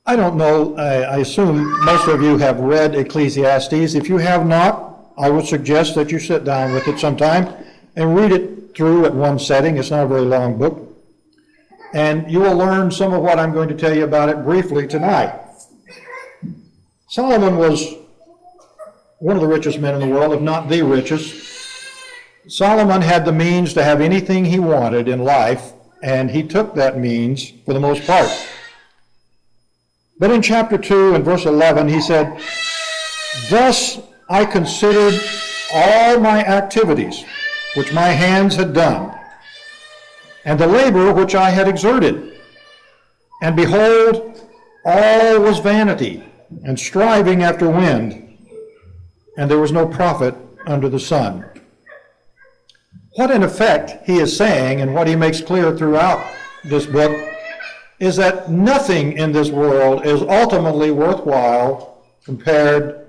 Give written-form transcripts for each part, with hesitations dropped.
I don't know, I assume most of you have read Ecclesiastes. If you have not, I would suggest that you sit down with it sometime and read it through at one setting. It's not a very long book. And you will learn some of what I'm going to tell you about it briefly tonight. Solomon was one of the richest men in the world, if not the richest. Solomon had the means to have anything he wanted in life, and he took that means for the most part. But in chapter 2 and verse 11, he said, "Thus I considered all my activities, which my hands had done, and the labor which I had exerted. And behold, all was vanity, and striving after wind, and there was no profit under the sun." What in effect he is saying, and what he makes clear throughout this book, is that nothing in this world is ultimately worthwhile compared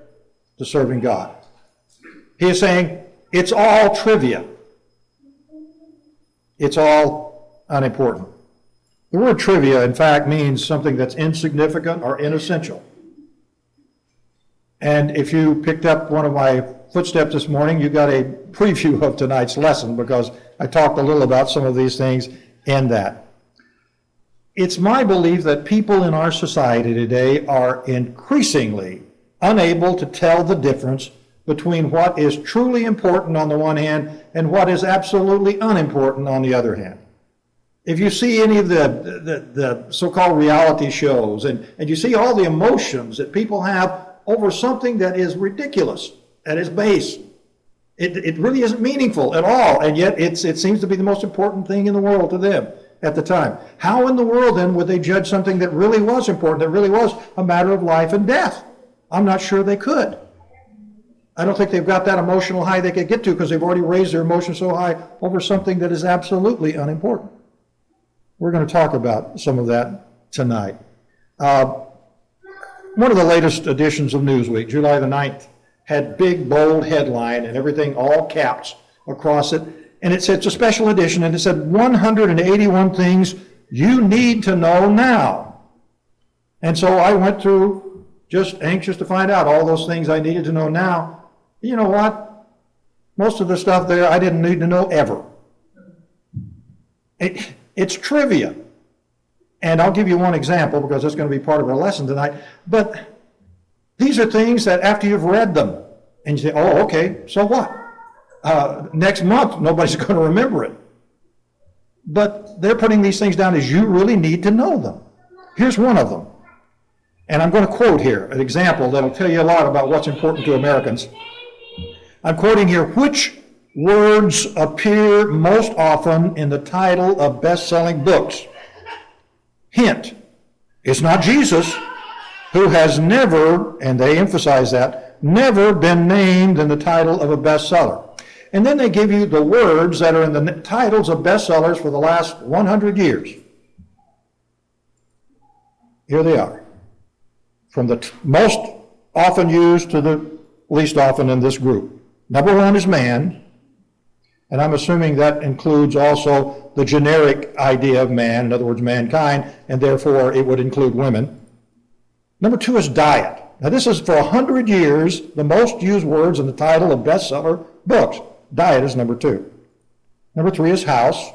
to serving God. He is saying it's all trivia. It's all unimportant. The word trivia, in fact, means something that's insignificant or inessential. And if you picked up one of my footsteps this morning, you got a preview of tonight's lesson because I talked a little about some of these things in that. It's my belief that people in our society today are increasingly unable to tell the difference between what is truly important on the one hand and what is absolutely unimportant on the other hand. If you see any of the so-called reality shows and you see all the emotions that people have over something that is ridiculous at its base, it really isn't meaningful at all, and yet it seems to be the most important thing in the world to them at the time. How in the world then would they judge something that really was important, that really was a matter of life and death? I'm not sure they could. I don't think they've got that emotional high they could get to because they've already raised their emotions so high over something that is absolutely unimportant. We're going to talk about some of that tonight. One of the latest editions of Newsweek, July the 9th, had big, bold headline and everything, all caps across it. And it said, it's a special edition, and it said 181 things you need to know now. And so I went through just anxious to find out all those things I needed to know now. You know what? Most of the stuff there I didn't need to know ever. It's trivia. And I'll give you one example because that's going to be part of our lesson tonight. But these are things that after you've read them, and you say, oh, okay, so what? Next month, nobody's going to remember it. But they're putting these things down as you really need to know them. Here's one of them. And I'm going to quote here an example that'll tell you a lot about what's important to Americans. I'm quoting here, which words appear most often in the title of best-selling books? Hint, it's not Jesus, who has never, and they emphasize that, never been named in the title of a bestseller. And then they give you the words that are in the titles of bestsellers for the last 100 years. Here they are. From the most often used to the least often in this group. Number one is man, and I'm assuming that includes also the generic idea of man, in other words, mankind, and therefore it would include women. Number two is diet. Now this is for 100 years the most used words in the title of bestseller books. Diet is number two. Number three is house.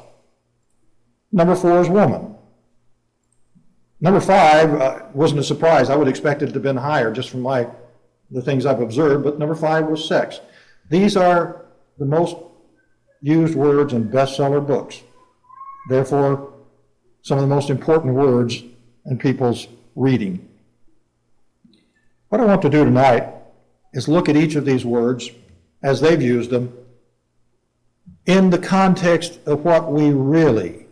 Number four is woman. Number five wasn't a surprise. I would expect it to have been higher just from the things I've observed, but number five was sex. These are the most used words in bestseller books. Therefore, some of the most important words in people's reading. What I want to do tonight is look at each of these words as they've used them in the context of what we really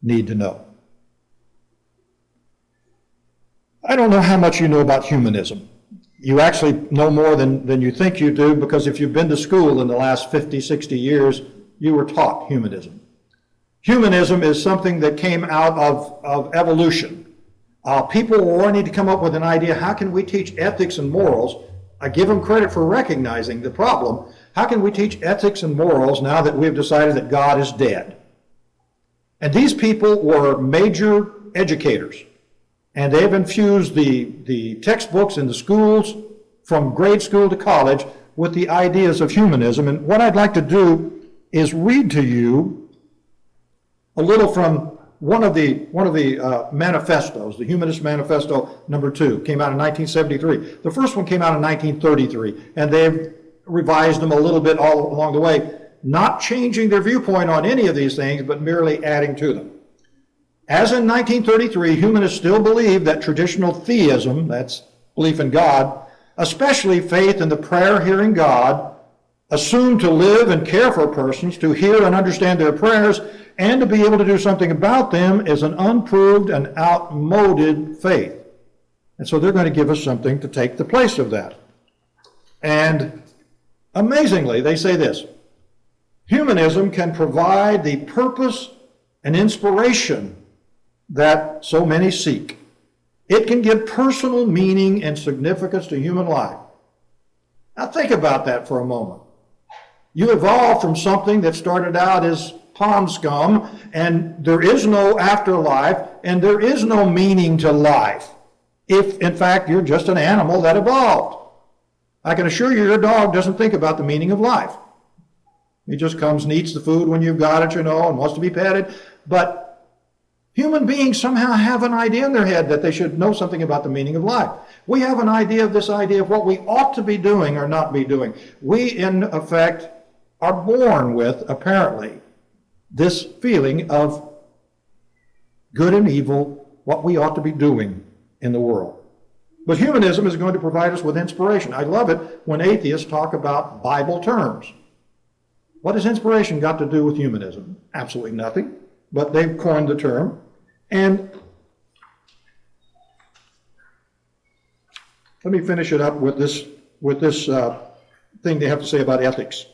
need to know. I don't know how much you know about humanism. You actually know more than you think you do, because if you've been to school in the last 50, 60 years, you were taught humanism. Humanism is something that came out of evolution. People were wanting to come up with an idea, how can we teach ethics and morals? I give them credit for recognizing the problem. How can we teach ethics and morals now that we've decided that God is dead? And these people were major educators. And they've infused the textbooks in the schools from grade school to college with the ideas of humanism. And what I'd like to do is read to you a little from one of the manifestos, the Humanist Manifesto number 2, came out in 1973. The first one came out in 1933, and they've revised them a little bit all along the way, not changing their viewpoint on any of these things, but merely adding to them. As in 1933, humanists still believe that traditional theism, that's belief in God, especially faith in the prayer-hearing God, assumed to live and care for persons, to hear and understand their prayers, and to be able to do something about them, is an unproved and outmoded faith. And so they're going to give us something to take the place of that. And amazingly, they say this: humanism can provide the purpose and inspiration that so many seek. It can give personal meaning and significance to human life. Now think about that for a moment. You evolved from something that started out as pond scum, and there is no afterlife, and there is no meaning to life, if in fact you're just an animal that evolved. I can assure you your dog doesn't think about the meaning of life. He just comes and eats the food when you've got it, and wants to be petted. But human beings somehow have an idea in their head that they should know something about the meaning of life. We have an idea of what we ought to be doing or not be doing. We, in effect, are born with, apparently, this feeling of good and evil, what we ought to be doing in the world. But humanism is going to provide us with inspiration. I love it when atheists talk about Bible terms. What has inspiration got to do with humanism? Absolutely nothing, but they've coined the term. And let me finish it up with this thing they have to say about ethics.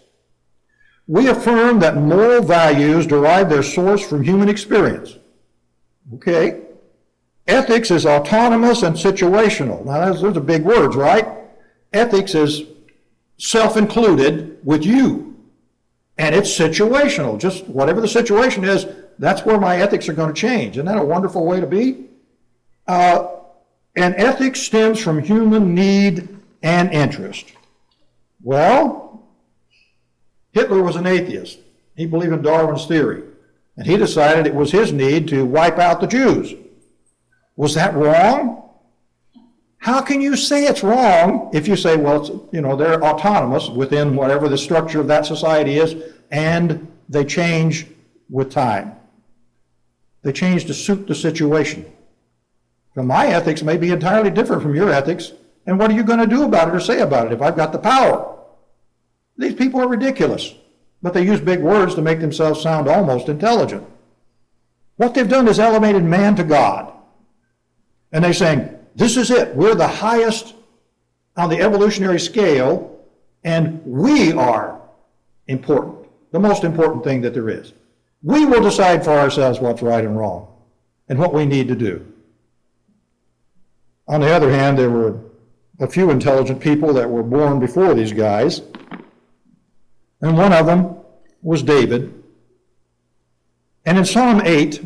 We affirm that moral values derive their source from human experience. Okay. Ethics is autonomous and situational. Now, those are big words, right? Ethics is self-included with you. And it's situational. Just whatever the situation is, that's where my ethics are going to change. Isn't that a wonderful way to be? And ethics stems from human need and interest. Well, Hitler was an atheist. He believed in Darwin's theory. And he decided it was his need to wipe out the Jews. Was that wrong? How can you say it's wrong if you say, well, it's, they're autonomous within whatever the structure of that society is, and they change with time. They change to suit the situation. So my ethics may be entirely different from your ethics, and what are you going to do about it or say about it if I've got the power? These people are ridiculous, but they use big words to make themselves sound almost intelligent. What they've done is elevated man to God. And they're saying, this is it. We're the highest on the evolutionary scale, and we are important, the most important thing that there is. We will decide for ourselves what's right and wrong and what we need to do. On the other hand, there were a few intelligent people that were born before these guys, and one of them was David. And in Psalm 8,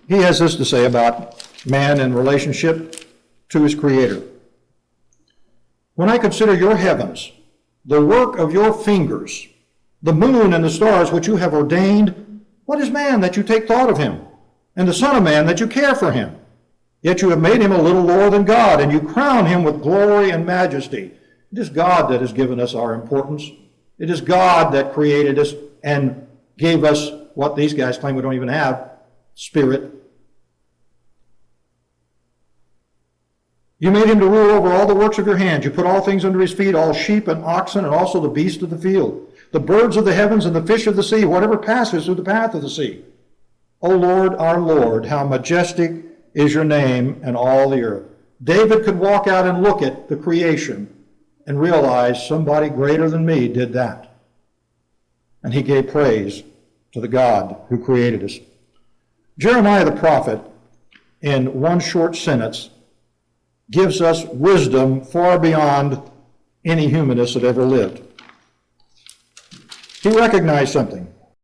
he has this to say about man in relationship to his Creator. When I consider your heavens, the work of your fingers, the moon and the stars which you have ordained, what is man that you take thought of him, and the Son of Man that you care for him? Yet you have made him a little lower than God, and you crown him with glory and majesty. It is God that has given us our importance. It is God that created us and gave us what these guys claim we don't even have, spirit. You made him to rule over all the works of your hands. You put all things under his feet, all sheep and oxen, and also the beasts of the field, the birds of the heavens and the fish of the sea, whatever passes through the path of the sea. O Lord, our Lord, how majestic is your name in all the earth. David could walk out and look at the creation and realize somebody greater than me did that. And he gave praise to the God who created us. Jeremiah the prophet, in one short sentence, gives us wisdom far beyond any humanist that ever lived. He recognized something.